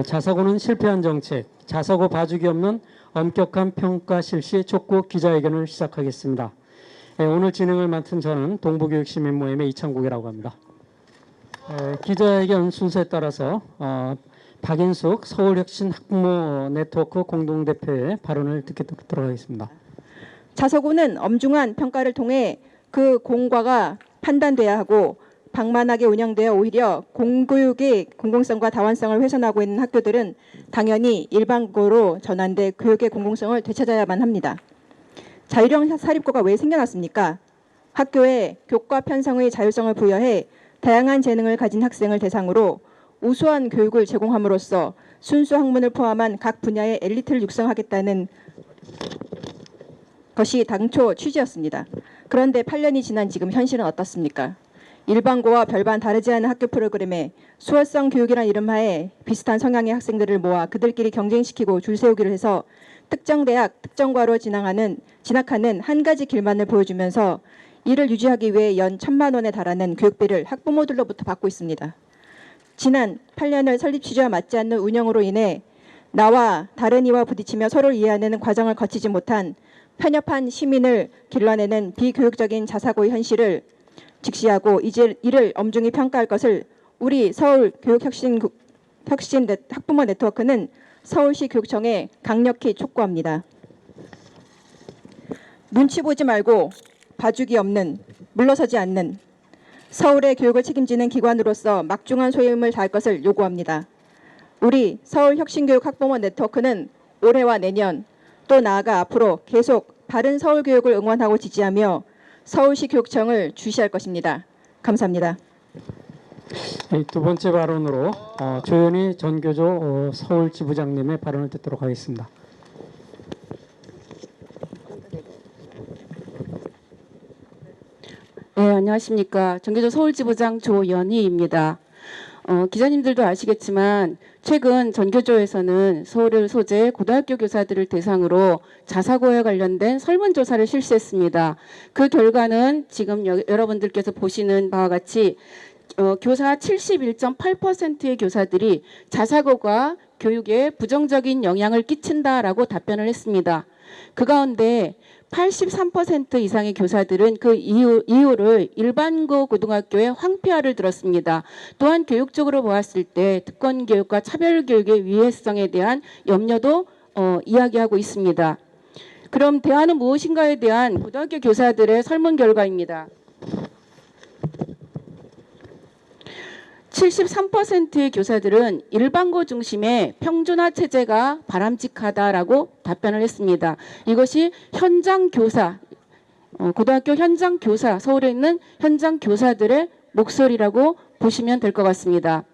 자사고는 실패한 정책, 자사고 봐주기 없는 엄격한 평가 실시 촉구 기자회견을 시작하겠습니다. 오늘 진행을 맡은 저는 동부교육시민모임의 이창국이라고 합니다. 기자회견 순서에 따라서 박인숙 서울혁신학부모 네트워크 공동대표의 발언을 듣도록 하겠습니다. 자사고는 엄중한 평가를 통해 그 공과가 판단돼야 하고 방만하게 운영되어 오히려 공교육의 공공성과 다원성을 훼손하고 있는 학교들은 당연히 일반고로 전환돼 교육의 공공성을 되찾아야만 합니다. 자율형 사립고가 왜 생겨났습니까? 학교에 교과 편성의 자율성을 부여해 다양한 재능을 가진 학생을 대상으로 우수한 교육을 제공함으로써 순수 학문을 포함한 각 분야의 엘리트를 육성하겠다는 것이 당초 취지였습니다. 그런데 8년이 지난 지금 현실은 어떻습니까? 일반고와 별반 다르지 않은 학교 프로그램에 수월성 교육이란 이름하에 비슷한 성향의 학생들을 모아 그들끼리 경쟁시키고 줄 세우기를 해서 특정 대학, 특정 과로 진학하는 한 가지 길만을 보여주면서 이를 유지하기 위해 연 1,000만 원에 달하는 교육비를 학부모들로부터 받고 있습니다. 지난 8년을 설립 취지와 맞지 않는 운영으로 인해 나와 다른 이와 부딪히며 서로를 이해하는 과정을 거치지 못한 편협한 시민을 길러내는 비교육적인 자사고의 현실을 직시하고 이제 이를 엄중히 평가할 것을 우리 서울교육혁신 학부모 네트워크는 서울시 교육청에 강력히 촉구합니다. 눈치 보지 말고 봐주기 없는, 물러서지 않는 서울의 교육을 책임지는 기관으로서 막중한 소임을 다할 것을 요구합니다. 우리 서울혁신교육 학부모 네트워크는 올해와 내년 또 나아가 앞으로 계속 바른 서울교육을 응원하고 지지하며 서울시 교육청을 주시할 것입니다. 감사합니다. 두 번째 발언으로 조현희 전교조 서울지부장님의 발언을 듣도록 하겠습니다. 네, 안녕하십니까. 전교조 서울지부장 조연희입니다. 기자님들도 아시겠지만 최근 전교조에서는 서울을 소재 고등학교 교사들을 대상으로 자사고에 관련된 설문조사를 실시했습니다. 그 결과는 지금 여러분들께서 보시는 바와 같이 교사 71.8%의 교사들이 자사고가 교육에 부정적인 영향을 끼친다라고 답변을 했습니다. 그 가운데 83% 이상의 교사들은 그 이유를 일반고 고등학교의 황폐화를 들었습니다. 또한 교육적으로 보았을 때 특권교육과 차별교육의 위해성에 대한 염려도 이야기하고 있습니다. 그럼 대안은 무엇인가에 대한 고등학교 교사들의 설문 결과입니다. 73%의 교사들은 일반고 중심의 평준화 체제가 바람직하다라고 답변을 했습니다. 이것이 현장 교사, 고등학교 현장 교사, 서울에 있는 현장 교사들의 목소리라고 보시면 될 것 같습니다.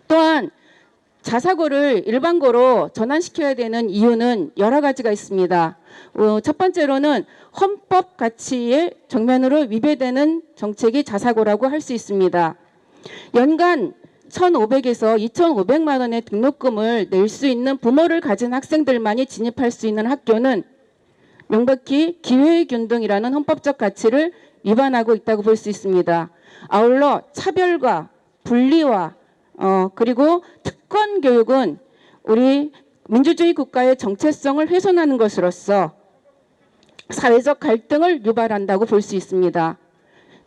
또한 자사고를 일반고로 전환시켜야 되는 이유는 여러 가지가 있습니다. 첫 번째로는 헌법 가치에 정면으로 위배되는 정책이 자사고라고 할 수 있습니다. 연간 1,500에서 2,500만 원의 등록금을 낼 수 있는 부모를 가진 학생들만이 진입할 수 있는 학교는 명백히 기회균등이라는 헌법적 가치를 위반하고 있다고 볼 수 있습니다. 아울러 차별과 분리와 그리고 특권 교육은 우리 민주주의 국가의 정체성을 훼손하는 것으로서 사회적 갈등을 유발한다고 볼 수 있습니다.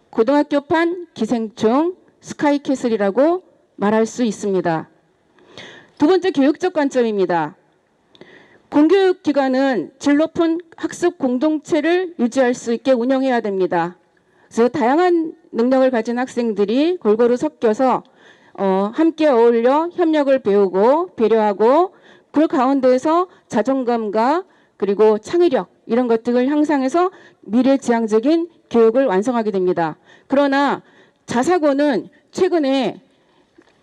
고등학교판 기생충 스카이캐슬이라고 말할 수 있습니다. 두 번째 교육적 관점입니다. 공교육기관은 질 높은 학습 공동체를 유지할 수 있게 운영해야 됩니다. 그래서 다양한 능력을 가진 학생들이 골고루 섞여서 함께 어울려 협력을 배우고 배려하고 그 가운데에서 자존감과 그리고 창의력 이런 것들을 향상해서 미래지향적인 교육을 완성하게 됩니다. 그러나 자사고는 최근에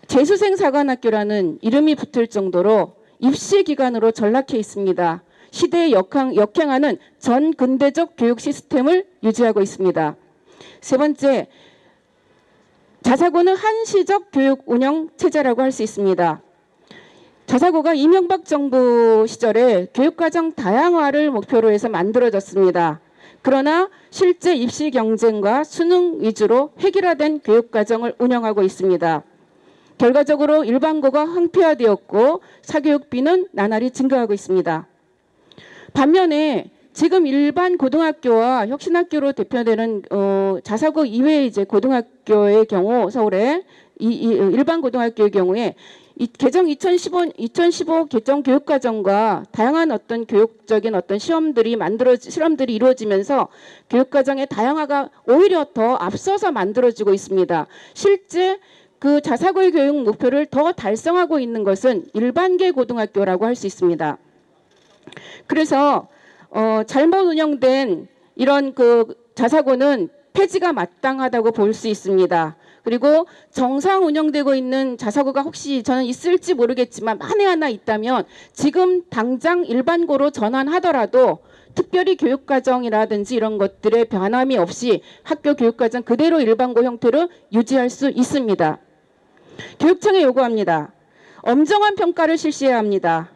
재수생사관학교라는 이름이 붙을 정도로 입시기관으로 전락해 있습니다. 시대에 역행하는 전근대적 교육 시스템을 유지하고 있습니다. 세 번째, 자사고는 한시적 교육 운영 체제라고 할 수 있습니다. 자사고가 이명박 정부 시절에 교육과정 다양화를 목표로 해서 만들어졌습니다. 그러나 실제 입시 경쟁과 수능 위주로 획일화된 교육과정을 운영하고 있습니다. 결과적으로 일반고가 황폐화되었고 사교육비는 나날이 증가하고 있습니다. 반면에 지금 일반 고등학교와 혁신학교로 대표되는 자사고 이외의 이제 고등학교의 경우 서울의 일반 고등학교의 경우에 이 개정 2015 개정 교육과정과 다양한 어떤 교육적인 어떤 실험들이 이루어지면서 교육과정의 다양화가 오히려 더 앞서서 만들어지고 있습니다. 실제 그 자사고의 교육 목표를 더 달성하고 있는 것은 일반계 고등학교라고 할 수 있습니다. 그래서 잘못 운영된 이런 그 자사고는 폐지가 마땅하다고 볼 수 있습니다. 그리고 정상 운영되고 있는 자사고가 혹시 저는 있을지 모르겠지만 만에 하나 있다면 지금 당장 일반고로 전환하더라도 특별히 교육과정이라든지 이런 것들의 변함이 없이 학교 교육과정 그대로 일반고 형태로 유지할 수 있습니다. 교육청에 요구합니다. 엄정한 평가를 실시해야 합니다.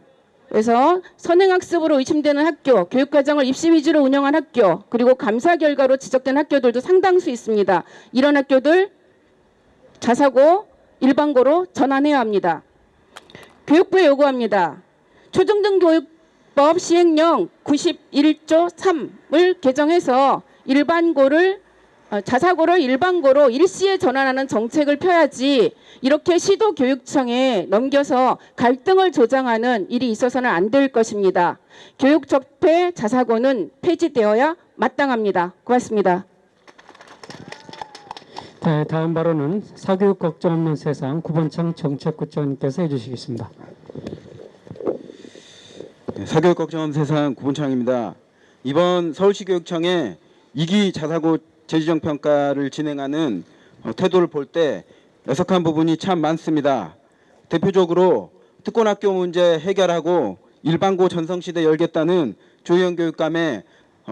그래서 선행학습으로 의심되는 학교, 교육과정을 입시 위주로 운영한 학교, 그리고 감사 결과로 지적된 학교들도 상당수 있습니다. 이런 학교들 자사고, 일반고로 전환해야 합니다. 교육부에 요구합니다. 초중등교육법 시행령 91조 3을 개정해서 자사고를 일반고로 일시에 전환하는 정책을 펴야지 이렇게 시도교육청에 넘겨서 갈등을 조장하는 일이 있어서는 안 될 것입니다. 교육적폐 자사고는 폐지되어야 마땅합니다. 고맙습니다. 네, 다음 발언은 사교육 걱정 없는 세상 구본창 정책국장님께서 해주시겠습니다. 네, 사교육 걱정 없는 세상 구본창입니다. 이번 서울시 교육청에 2기 자사고 재지정 평가를 진행하는 태도를 볼 때 애석한 부분이 참 많습니다. 대표적으로 특권학교 문제 해결하고 일반고 전성시대 열겠다는 조희연 교육감의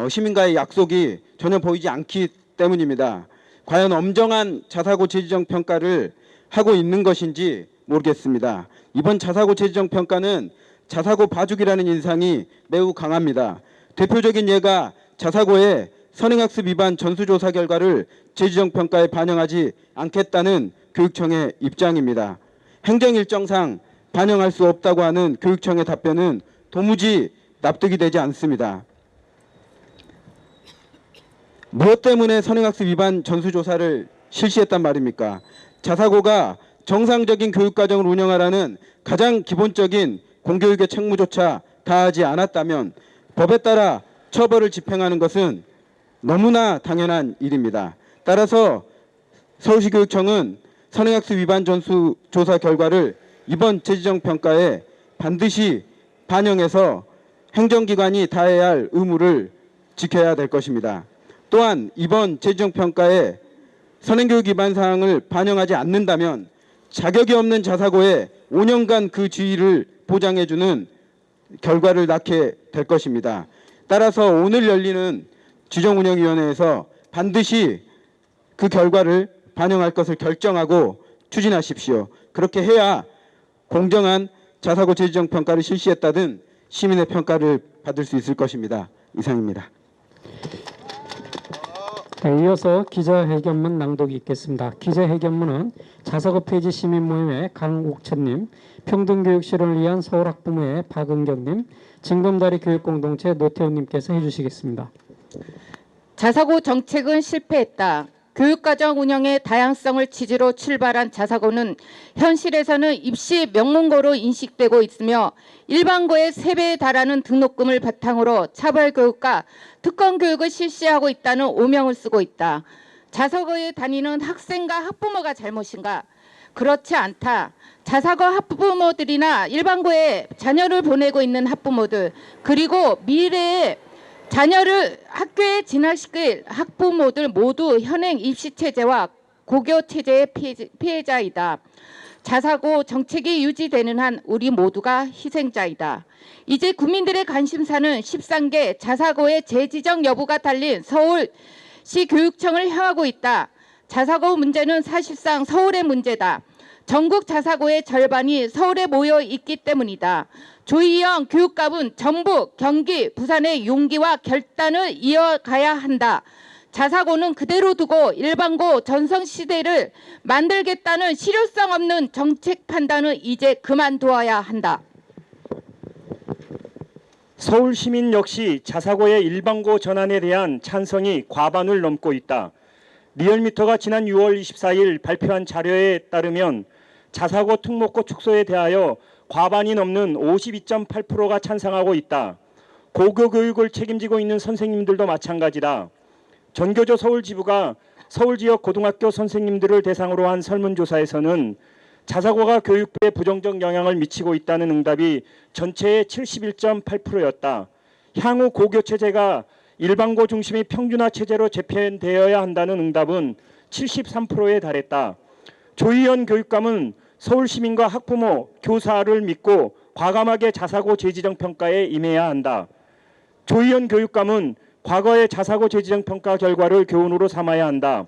시민과의 약속이 전혀 보이지 않기 때문입니다. 과연 엄정한 자사고 재지정 평가를 하고 있는 것인지 모르겠습니다. 이번 자사고 재지정 평가는 자사고 봐주기라는 인상이 매우 강합니다. 대표적인 예가 자사고의 선행학습 위반 전수조사 결과를 재지정 평가에 반영하지 않겠다는 교육청의 입장입니다. 행정일정상 반영할 수 없다고 하는 교육청의 답변은 도무지 납득이 되지 않습니다. 무엇 때문에 선행학습 위반 전수조사를 실시했단 말입니까? 자사고가 정상적인 교육과정을 운영하라는 가장 기본적인 공교육의 책무조차 다하지 않았다면 법에 따라 처벌을 집행하는 것은 너무나 당연한 일입니다. 따라서 서울시 교육청은 선행학습 위반 전수조사 결과를 이번 재지정 평가에 반드시 반영해서 행정기관이 다해야 할 의무를 지켜야 될 것입니다. 또한 이번 재지정 평가에 선행교육 위반 사항을 반영하지 않는다면 자격이 없는 자사고에 5년간 그 지위를 보장해주는 결과를 낳게 될 것입니다. 따라서 오늘 열리는 지정운영위원회에서 반드시 그 결과를 반영할 것을 결정하고 추진하십시오. 그렇게 해야 공정한 자사고 재지정 평가를 실시했다든 시민의 평가를 받을 수 있을 것입니다. 이상입니다. 네, 이어서 기자회견문 낭독이 있겠습니다. 기자회견문은 자사고 폐지 시민모임의 강옥천님, 평등교육 실현을 위한 서울학부모의 박은경님, 징검다리 교육공동체 노태우님께서 해주시겠습니다. 자사고 정책은 실패했다. 교육과정 운영의 다양성을 취지로 출발한 자사고는 현실에서는 입시 명문고로 인식되고 있으며 일반고의 3배에 달하는 등록금을 바탕으로 차별교육과 특권교육을 실시하고 있다는 오명을 쓰고 있다. 자사고에 다니는 학생과 학부모가 잘못인가? 그렇지 않다. 자사고 학부모들이나 일반고에 자녀를 보내고 있는 학부모들, 그리고 미래에 자녀를 학교에 진학시킬 학부모들 모두 현행 입시체제와 고교체제의 피해자이다. 자사고 정책이 유지되는 한 우리 모두가 희생자이다. 이제 국민들의 관심사는 13개 자사고의 재지정 여부가 달린 서울시 교육청을 향하고 있다. 자사고 문제는 사실상 서울의 문제다. 전국 자사고의 절반이 서울에 모여 있기 때문이다. 조희영 교육감은 전북, 경기, 부산의 용기와 결단을 이어가야 한다. 자사고는 그대로 두고 일반고 전성시대를 만들겠다는 실효성 없는 정책 판단은 이제 그만두어야 한다. 서울 시민 역시 자사고의 일반고 전환에 대한 찬성이 과반을 넘고 있다. 리얼미터가 지난 6월 24일 발표한 자료에 따르면 자사고 특목고 축소에 대하여 과반이 넘는 52.8%가 찬성하고 있다. 고교 교육을 책임지고 있는 선생님들도 마찬가지다. 전교조 서울지부가 서울 지역 고등학교 선생님들을 대상으로 한 설문조사에서는 자사고가 교육부에 부정적 영향을 미치고 있다는 응답이 전체의 71.8%였다. 향후 고교 체제가 일반고 중심의 평준화 체제로 재편되어야 한다는 응답은 73%에 달했다. 조희연 교육감은 서울 시민과 학부모, 교사를 믿고 과감하게 자사고 재지정 평가에 임해야 한다. 조희연 교육감은 과거의 자사고 재지정 평가 결과를 교훈으로 삼아야 한다.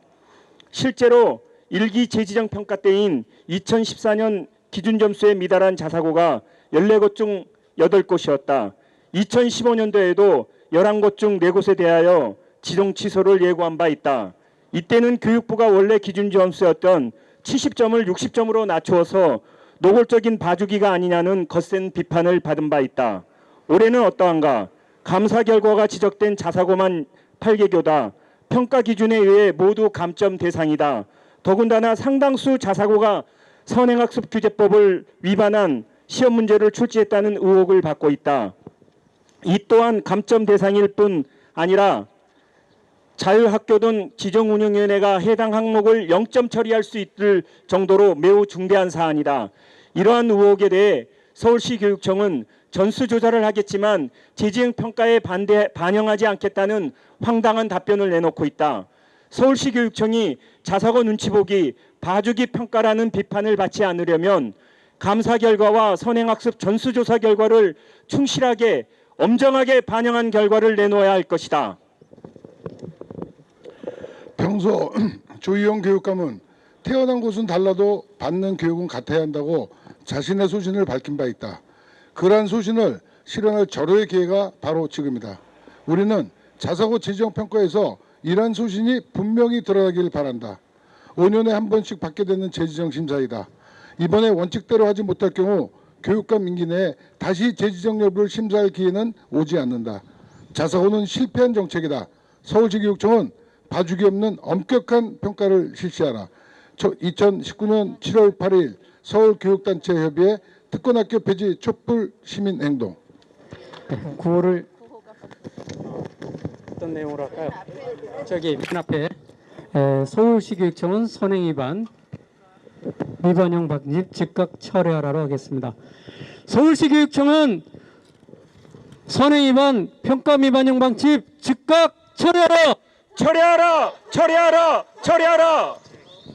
실제로 1기 재지정 평가 때인 2014년 기준 점수에 미달한 자사고가 14곳 중 8곳이었다. 2015년도에도 11곳 중 4곳에 대하여 지정 취소를 예고한 바 있다. 이때는 교육부가 원래 기준 점수였던 70점을 60점으로 낮추어서 노골적인 봐주기가 아니냐는 거센 비판을 받은 바 있다. 올해는 어떠한가? 감사 결과가 지적된 자사고만 8개교다. 평가 기준에 의해 모두 감점 대상이다. 더군다나 상당수 자사고가 선행학습규제법을 위반한 시험 문제를 출제했다는 의혹을 받고 있다. 이 또한 감점 대상일 뿐 아니라 자율학교 등 지정운영위원회가 해당 항목을 0점 처리할 수 있을 정도로 매우 중대한 사안이다. 이러한 의혹에 대해 서울시 교육청은 전수조사를 하겠지만 재지정 평가에 반영하지 않겠다는 황당한 답변을 내놓고 있다. 서울시 교육청이 자사고 눈치 보기, 봐주기 평가라는 비판을 받지 않으려면 감사 결과와 선행학습 전수조사 결과를 충실하게 엄정하게 반영한 결과를 내놓아야 할 것이다. 평소 조희영 교육감은 태어난 곳은 달라도 받는 교육은 같아야 한다고 자신의 소신을 밝힌 바 있다. 그러한 소신을 실현할 절호의 기회가 바로 지금이다. 우리는 자사고 재지정 평가에서 이러한 소신이 분명히 드러나길 바란다. 5년에 한 번씩 받게 되는 재지정 심사이다. 이번에 원칙대로 하지 못할 경우 교육감 임기 내에 다시 재지정 여부를 심사할 기회는 오지 않는다. 자사고는 실패한 정책이다. 서울시교육청은 봐주기 없는 엄격한 평가를 실시하라. 2019년 7월 8일 서울교육단체협의회 특권학교 폐지 촛불 시민행동. 구호를 어떤 내용으로 할까요? 저기 맨 앞에 서울시교육청은 선행위반 위반형 방집 즉각 철회하라로 하겠습니다. 서울시교육청은 선행위반 평가 위반형 방집 즉각 철회하라. 처리하라! 처리하라! 처리하라!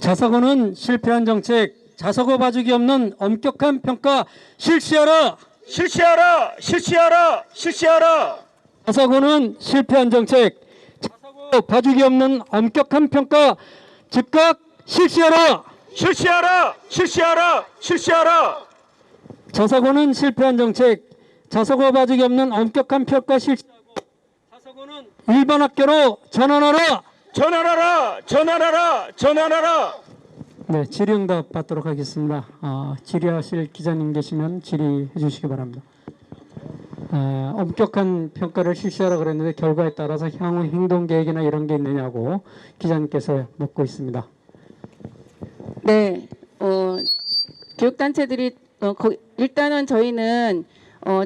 자사고는 실패한 정책, 자사고 봐주기 없는 엄격한 평가 실시하라. 실시하라! 실시하라! 실시하라! 자사고는 실패한 정책, 자사고 봐주기 없는 엄격한 평가 즉각 실시하라. 실시하라! 실시하라! 실시하라! 자사고는 실패한 정책, 자사고 봐주기 없는 엄격한 평가 실시하고 자사고는 일반 학교로 전환하라. 전환하라! 전환하라! 전환하라! 네, 질의응답 받도록 하겠습니다. 질의하실 기자님 계시면 질의해 주시기 바랍니다. 엄격한 평가를 실시하라 그랬는데 결과에 따라서 향후 행동 계획이나 이런 게 있느냐고 기자님께서 묻고 있습니다. 네, 교육단체들이 일단은 저희는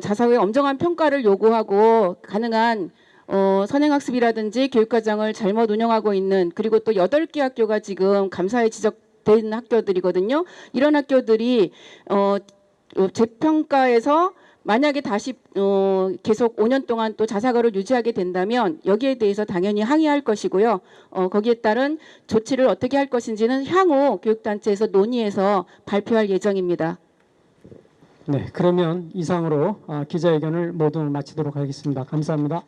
자사고의 엄정한 평가를 요구하고 가능한 선행학습이라든지 교육과정을 잘못 운영하고 있는 그리고 또 8개 학교가 지금 감사에 지적된 학교들이거든요. 이런 학교들이 재평가에서 만약에 다시 계속 5년 동안 또 자사고를 유지하게 된다면 여기에 대해서 당연히 항의할 것이고요. 거기에 따른 조치를 어떻게 할 것인지는 향후 교육단체에서 논의해서 발표할 예정입니다. 네, 그러면 이상으로 기자회견을 모두 마치도록 하겠습니다. 감사합니다.